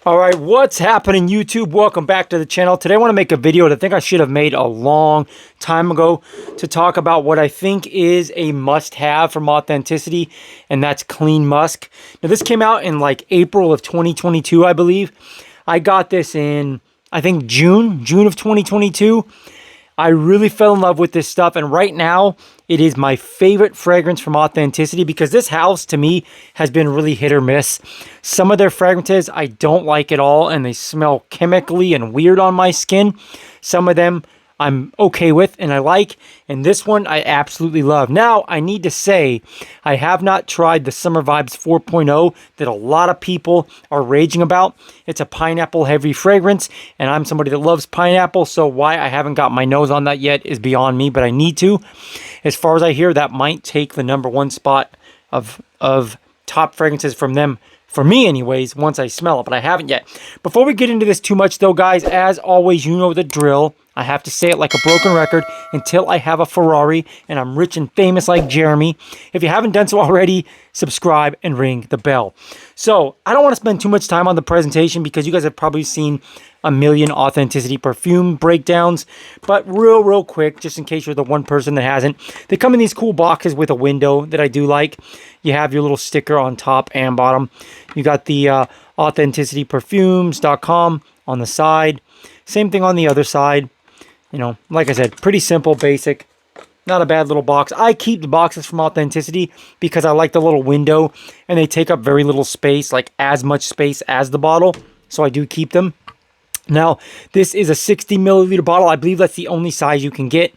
All right, what's happening, YouTube? Welcome back to the channel. Today I want to make a video that I think I should have made a long time ago to talk about what I think is a must-have from Authenticity, and that's Clean Musk. Now, this came out in like April of 2022, I believe. I got this in, I think, June of 2022. I really fell in love with this stuff, and right now it is my favorite fragrance from Authenticity because this house to me has been really hit or miss. Some of their fragrances I don't like at all, and they smell chemically and weird on my skin. Some of them I'm okay with and I like, and this one I absolutely love. Now, I need to say, I have not tried the Summer Vibes 4.0 that a lot of people are raging about. It's a pineapple heavy fragrance, and I'm somebody that loves pineapple, so why I haven't got my nose on that yet is beyond me, but I need to. As far as I hear, that might take the #1 spot of top fragrances from them, for me anyways, once I smell it, but I haven't yet. Before we get into this too much though, guys, as always, you know the drill. I have to say it like a broken record until I have a Ferrari and I'm rich and famous like Jeremy. If you haven't done so already, subscribe and ring the bell. So I don't want to spend too much time on the presentation because you guys have probably seen a million Authenticity perfume breakdowns. But real quick, just in case you're the one person that hasn't, they come in these cool boxes with a window that I do like. You have your little sticker on top and bottom. You got the AuthenticityPerfumes.com on the side. Same thing on the other side. You know, like I said, pretty simple, basic. Not a bad little box. I keep the boxes from Authenticity because I like the little window and they take up very little space, like as much space as the bottle. So I do keep them. Now, this is a 60 milliliter bottle. I believe that's the only size you can get.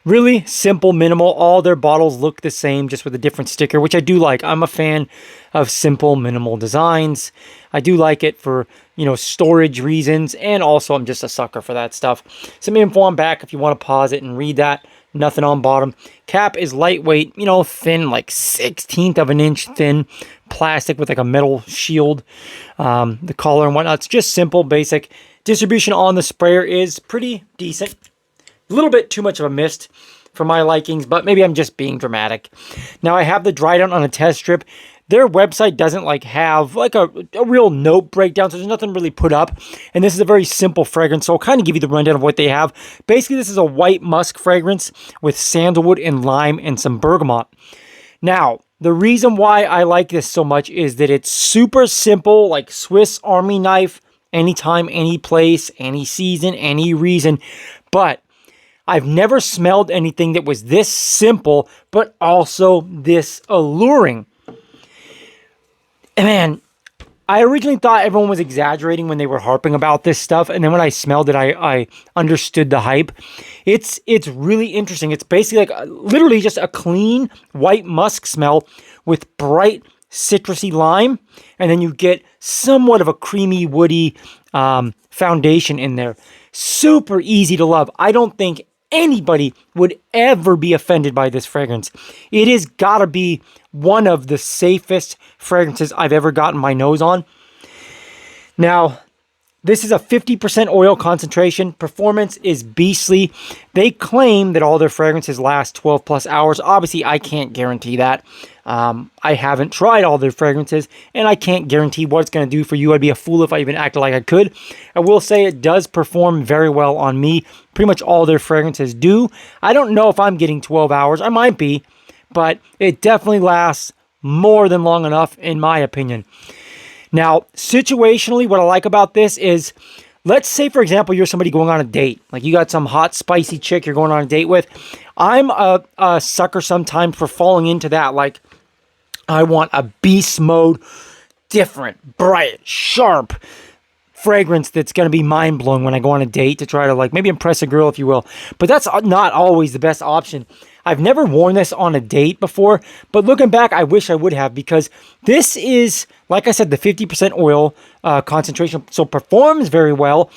Really simple, minimal. All their bottles look the same, just with a different sticker, which I do like. I'm a fan of simple, minimal designs. I do like it for, you know, storage reasons, and also I'm just a sucker for that stuff. Some info on back if you want to pause it and read that. Nothing on bottom. Cap is lightweight, you know, thin, like 1/16 of an inch thin. Plastic with like a metal shield. The collar and whatnot. It's just simple, basic. Distribution on the sprayer is pretty decent. A little bit too much of a mist for my likings, but maybe I'm just being dramatic. Now, I have the dry down on a test strip. Their website doesn't like have like a real note breakdown, so there's nothing really put up. And this is a very simple fragrance, so I'll kind of give you the rundown of what they have. Basically, this is a white musk fragrance with sandalwood and lime and some bergamot. Now, the reason why I like this so much is that it's super simple, like Swiss Army knife, anytime, any place, any season, any reason. But I've never smelled anything that was this simple, but also this alluring. And man, I originally thought everyone was exaggerating when they were harping about this stuff. And then when I smelled it, I understood the hype. It's really interesting. It's basically like literally just a clean white musk smell with bright citrusy lime. And then you get somewhat of a creamy, woody foundation in there. Super easy to love. I don't think anybody would ever be offended by this fragrance. It has got to be one of the safest fragrances I've ever gotten my nose on. Now, this is a 50% oil concentration. Performance is beastly. They claim that all their fragrances last 12 plus hours. Obviously, I can't guarantee that. I haven't tried all their fragrances, and I can't guarantee what it's going to do for you. I'd be a fool if I even acted like I could. I will say it does perform very well on me. Pretty much all their fragrances do. I don't know if I'm getting 12 hours. I might be, but it definitely lasts more than long enough, in my opinion. Now, situationally, what I like about this is, let's say, for example, you're somebody going on a date. Like you got some hot, spicy chick you're going on a date with. I'm a sucker sometimes for falling into that. Like, I want a beast mode, different, bright, sharp fragrance that's going to be mind-blowing when I go on a date to try to, like, maybe impress a girl, if you will. But that's not always the best option. I've never worn this on a date before, but looking back, I wish I would have, because this is, like I said, the 50% oil concentration, so performs very well.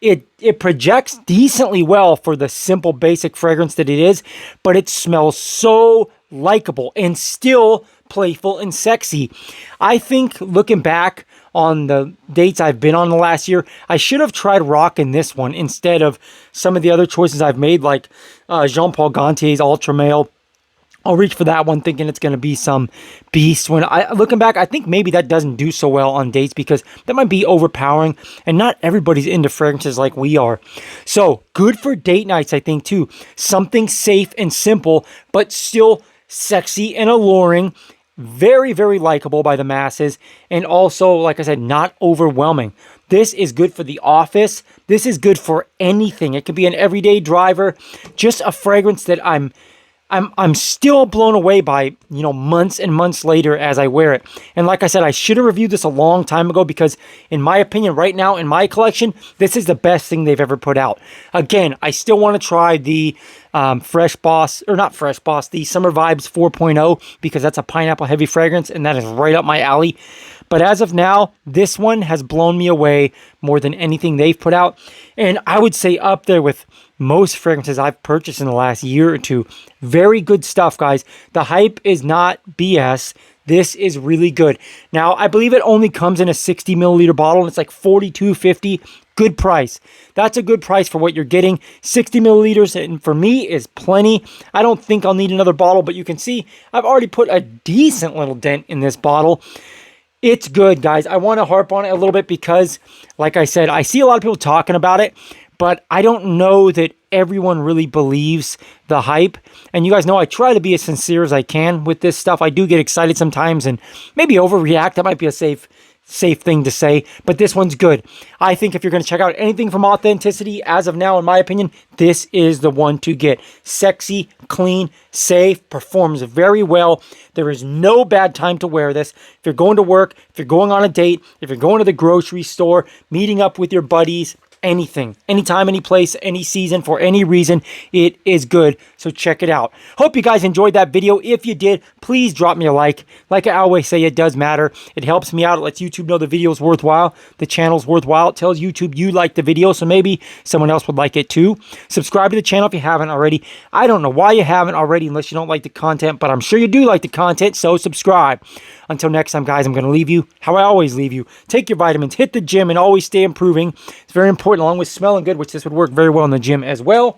It projects decently well for the simple, basic fragrance that it is, but it smells so likable and still playful and sexy. I think, looking back on the dates I've been on the last year, I should have tried rocking this one instead of some of the other choices I've made, like Jean Paul Gantier's Ultra Male I'll reach for that one thinking it's going to be some beast. When looking back, I think maybe that doesn't do so well on dates because that might be overpowering and not everybody's into fragrances like we are. So good for date nights, I think too. Something safe and simple, but still sexy and alluring. Very, very likable by the masses. And also, like I said, not overwhelming. This is good for the office. This is good for anything. It could be an everyday driver. Just a fragrance that I'm still blown away by, months and months later as I wear it. And like I said, I should have reviewed this a long time ago because in my opinion, right now in my collection, this is the best thing they've ever put out. Again, I still want to try the the Summer Vibes 4.0 because that's a pineapple heavy fragrance and that is right up my alley. But as of now, this one has blown me away more than anything they've put out. And I would say up there with most fragrances I've purchased in the last year or two. Very good stuff, guys. The hype is not BS. This is really good. Now, I believe it only comes in a 60 milliliter bottle, and it's like $42.50. Good price. That's a good price for what you're getting. 60 milliliters, and for me, is plenty. I don't think I'll need another bottle, but you can see I've already put a decent little dent in this bottle. It's good, guys. I want to harp on it a little bit because, like I said, I see a lot of people talking about it, but I don't know that everyone really believes the hype. And you guys know I try to be as sincere as I can with this stuff. I do get excited sometimes and maybe overreact. That might be a safe thing to say, but this one's good. I think if you're going to check out anything from Authenticity, as of now, in my opinion, this is the one to get. Sexy, clean, safe, performs very well. There is no bad time to wear this. If you're going to work, if you're going on a date, if you're going to the grocery store, meeting up with your buddies, anything, anytime, any place, any season, for any reason, it is good. So check it out. Hope you guys enjoyed that video. If you did, please drop me a like. Like I always say, it does matter. It helps me out. It lets YouTube know the video is worthwhile. The channel's worthwhile. It tells YouTube you like the video, so maybe someone else would like it too. Subscribe to the channel if you haven't already. I don't know why you haven't already unless you don't like the content, but I'm sure you do like the content, so subscribe. Until next time, guys, I'm going to leave you how I always leave you. Take your vitamins, hit the gym, and always stay improving. It's very important, along with smelling good, which this would work very well in the gym as well.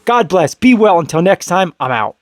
God bless. Be well. Until next time, I'm out.